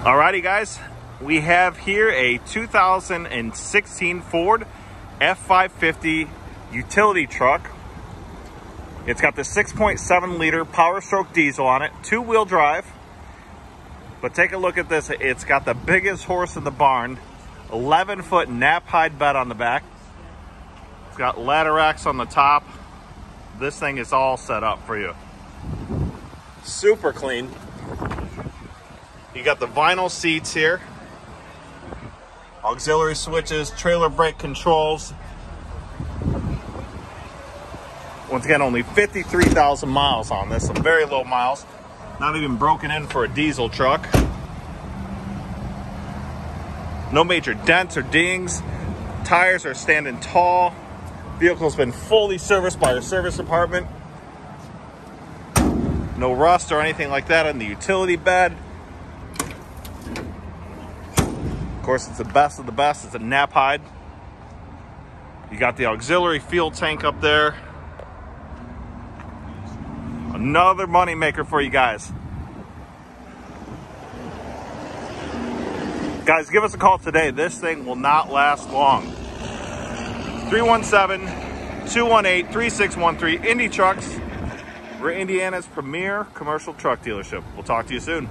Alrighty guys, we have here a 2016 Ford F-550 utility truck. It's got the 6.7 liter Power Stroke diesel on it, 2-wheel drive. But take a look at this, it's got the biggest horse in the barn, 11-foot nap hide bed on the back. It's got ladder racks on the top. This thing is all set up for you. Super clean. You got the vinyl seats here, auxiliary switches, trailer brake controls. Once again, only 53,000 miles on this, so very low miles. Not even broken in for a diesel truck. No major dents or dings. Tires are standing tall. Vehicle's been fully serviced by our service department. No rust or anything like that on the utility bed. Of course, it's the best of the best. It's a nap hide. You got the auxiliary fuel tank up there. Another money maker for you guys. Guys, give us a call today. This thing will not last long. 317-218-3613. Indy Trucks. We're Indiana's premier commercial truck dealership. We'll talk to you soon.